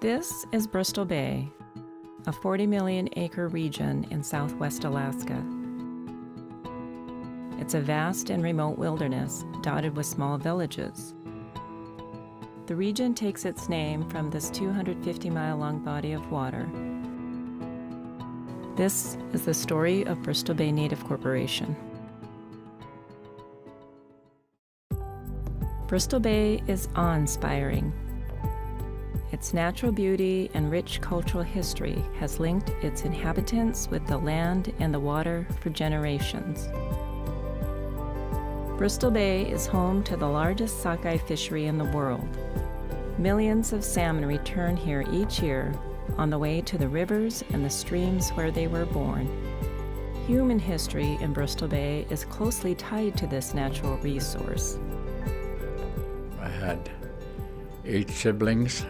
This is Bristol Bay, a 40 million acre region in southwest Alaska. It's a vast and remote wilderness dotted with small villages. The region takes its name from this 250-mile-long body of water. This is the story of Bristol Bay Native Corporation. Bristol Bay is awe-inspiring. Its natural beauty and rich cultural history has linked its inhabitants with the land and the water for generations. Bristol Bay is home to the largest sockeye fishery in the world. Millions of salmon return here each year on the way to the rivers and the streams where they were born. Human history in Bristol Bay is closely tied to this natural resource. I had 8 siblings,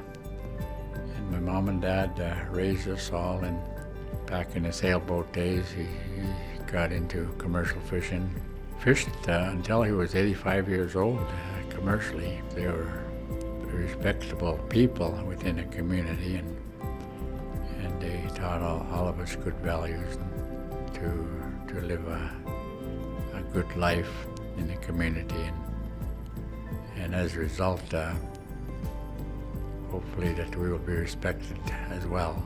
and my mom and dad raised us all, and back in the sailboat days, he got into commercial fishing. Fished until he was 85 years old commercially. They were respectable people within the community, and they taught all of us good values to live a good life in the community, and as a result, hopefully that we will be respected as well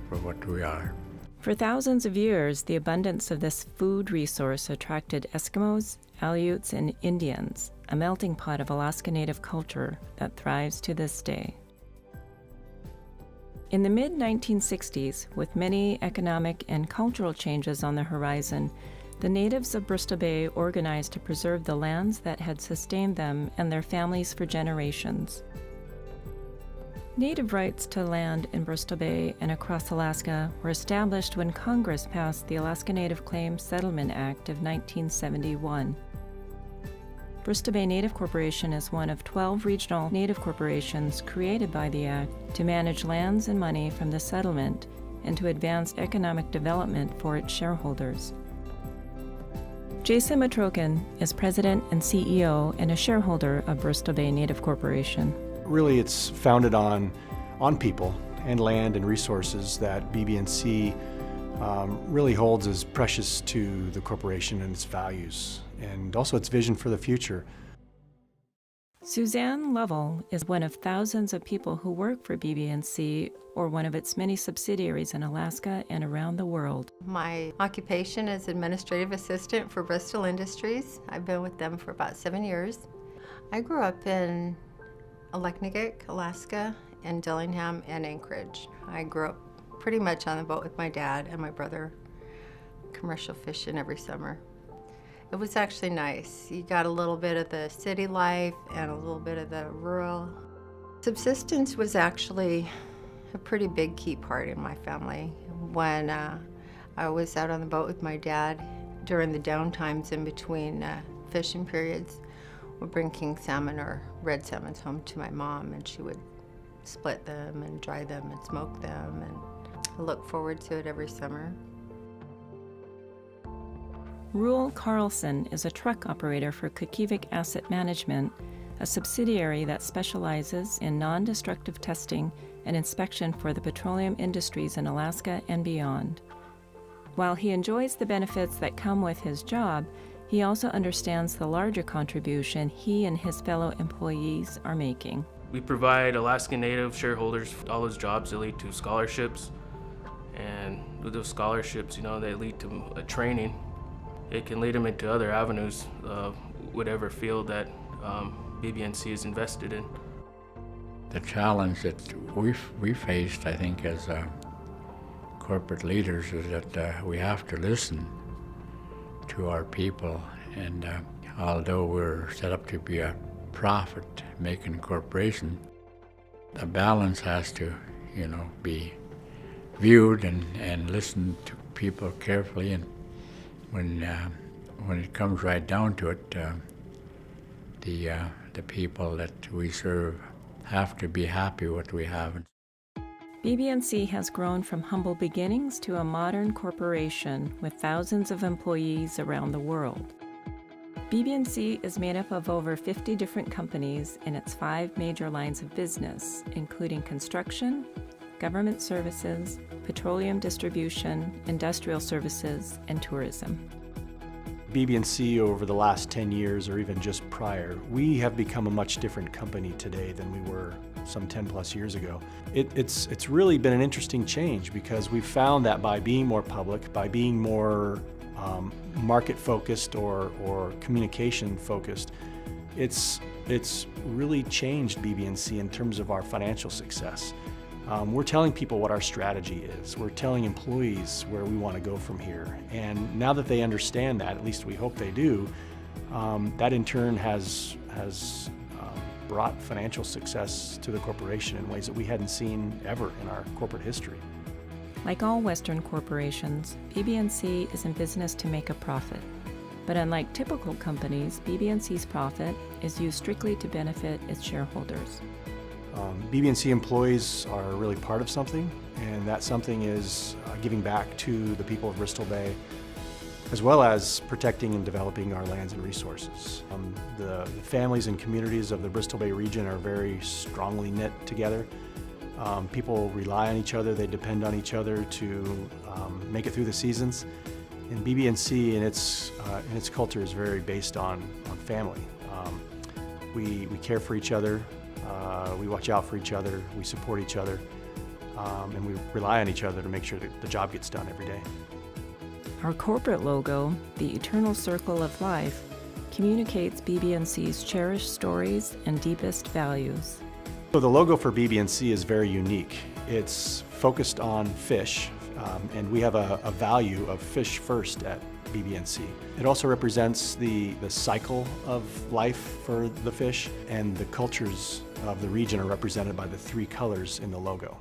for what we are. For thousands of years, the abundance of this food resource attracted Eskimos, Aleuts, and Indians, a melting pot of Alaska Native culture that thrives to this day. In the mid-1960s, with many economic and cultural changes on the horizon, the natives of Bristol Bay organized to preserve the lands that had sustained them and their families for generations. Native rights to land in Bristol Bay and across Alaska were established when Congress passed the Alaska Native Claims Settlement Act of 1971. Bristol Bay Native Corporation is one of 12 regional Native corporations created by the Act to manage lands and money from the settlement and to advance economic development for its shareholders. Jason Matrokin is President and CEO and a shareholder of Bristol Bay Native Corporation. Really, it's founded on people and land and resources that BBNC really holds as precious to the corporation and its values, and also its vision for the future. Suzanne Lovell is one of thousands of people who work for BBNC or one of its many subsidiaries in Alaska and around the world. My occupation is administrative assistant for Bristol Industries. I've been with them for about 7 years. I grew up in Aleknagik, Alaska, and Dillingham and Anchorage. I grew up pretty much on the boat with my dad and my brother, commercial fishing every summer. It was actually nice. You got a little bit of the city life and a little bit of the rural. Subsistence was actually a pretty big key part in my family. When I was out on the boat with my dad during the down times in between fishing periods, would bring king salmon or red salmons home to my mom, and she would split them and dry them and smoke them, and I look forward to it every summer. Roel Carlson is a truck operator for Kakivik Asset Management, a subsidiary that specializes in non-destructive testing and inspection for the petroleum industries in Alaska and beyond. While he enjoys the benefits that come with his job, he also understands the larger contribution he and his fellow employees are making. We provide Alaska Native shareholders all those jobs that lead to scholarships, and with those scholarships, they lead to a training. It can lead them into other avenues of whatever field that BBNC is invested in. The challenge that we faced, I think, as corporate leaders is that we have to listen to our people, and although we're set up to be a profit-making corporation, the balance has to, be viewed and listened to people carefully, and when it comes right down to it, the people that we serve have to be happy with what we have. BBNC has grown from humble beginnings to a modern corporation with thousands of employees around the world. BBNC is made up of over 50 different companies in its 5 major lines of business, including construction, government services, petroleum distribution, industrial services, and tourism. BBNC over the last 10 years or even just prior, we have become a much different company today than we were some 10 plus years ago. It's really been an interesting change because we've found that by being more public, by being more market focused or communication focused, it's really changed BBNC in terms of our financial success. We're telling people what our strategy is. We're telling employees where we want to go from here. And now that they understand that, at least we hope they do, that in turn has brought financial success to the corporation in ways that we hadn't seen ever in our corporate history. Like all Western corporations, BBNC is in business to make a profit. But unlike typical companies, BBNC's profit is used strictly to benefit its shareholders. BBNC employees are really part of something, and that something is giving back to the people of Bristol Bay, as well as protecting and developing our lands and resources. The families and communities of the Bristol Bay region are very strongly knit together. People rely on each other, they depend on each other to make it through the seasons. And BBNC and its culture is very based on family. We care for each other, we watch out for each other, we support each other, and we rely on each other to make sure that the job gets done every day. Our corporate logo, the Eternal Circle of Life, communicates BBNC's cherished stories and deepest values. So the logo for BBNC is very unique. It's focused on fish, and we have a value of fish first at BBNC. It also represents the cycle of life for the fish, and the cultures of the region are represented by the three colors in the logo.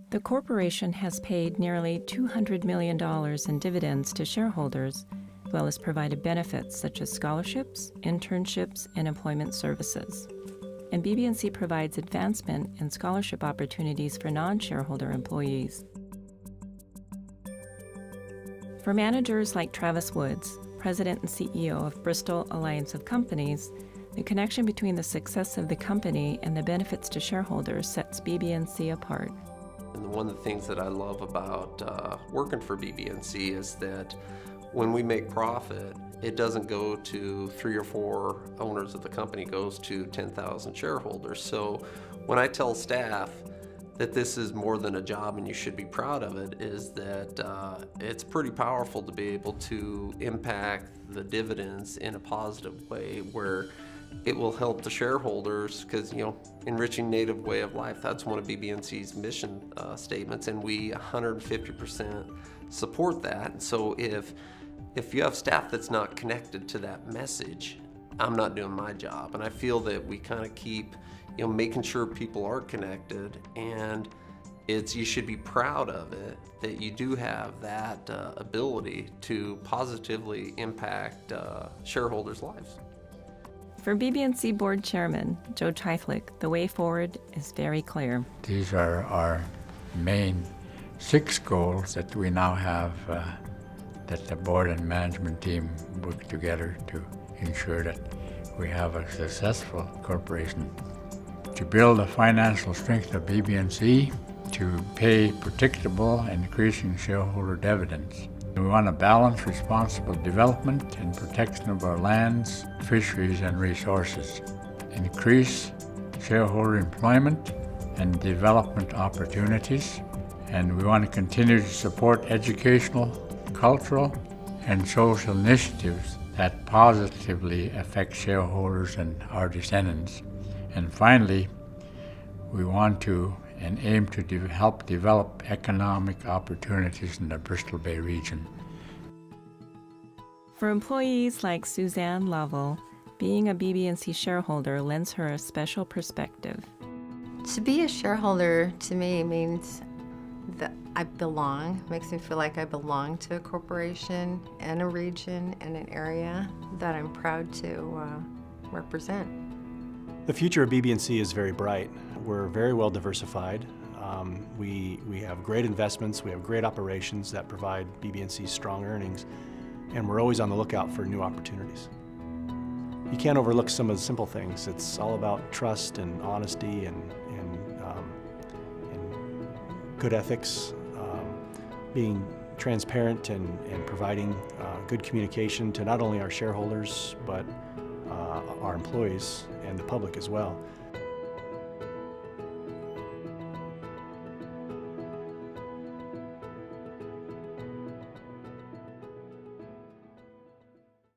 The corporation has paid nearly $200 million in dividends to shareholders, as well as provided benefits such as scholarships, internships, and employment services. And BBNC provides advancement and scholarship opportunities for non-shareholder employees. For managers like Travis Woods, President and CEO of Bristol Alliance of Companies, the connection between the success of the company and the benefits to shareholders sets BBNC apart. And one of the things that I love about working for BBNC is that when we make profit, it doesn't go to 3 or 4 owners of the company, it goes to 10,000 shareholders. So when I tell staff that this is more than a job and you should be proud of it, is that it's pretty powerful to be able to impact the dividends in a positive way where it will help the shareholders, because enriching native way of life, that's one of BBNC's mission statements, and we 150% support that. And so if you have staff that's not connected to that message, I'm not doing my job. And I feel that we kind of keep making sure people are connected, and you should be proud of it, that you do have that ability to positively impact shareholders' lives. For BBNC Board Chairman Joe Teichlich, the way forward is very clear. These are our main 6 goals that we now have that the board and management team work together to ensure that we have a successful corporation. To build the financial strength of BBNC, to pay predictable and increasing shareholder dividends. We want to balance responsible development and protection of our lands, fisheries, and resources, increase shareholder employment and development opportunities, and we want to continue to support educational, cultural, and social initiatives that positively affect shareholders and our descendants. And finally, we want to and aim to help develop economic opportunities in the Bristol Bay region. For employees like Suzanne Lovell, being a BBNC shareholder lends her a special perspective. To be a shareholder to me means that I belong, makes me feel like I belong to a corporation and a region and an area that I'm proud to represent. The future of BBNC is very bright. We're very well diversified. We have great investments, we have great operations that provide BBNC strong earnings, and we're always on the lookout for new opportunities. You can't overlook some of the simple things. It's all about trust and honesty and good ethics, being transparent and providing good communication to not only our shareholders, but our employees and the public as well.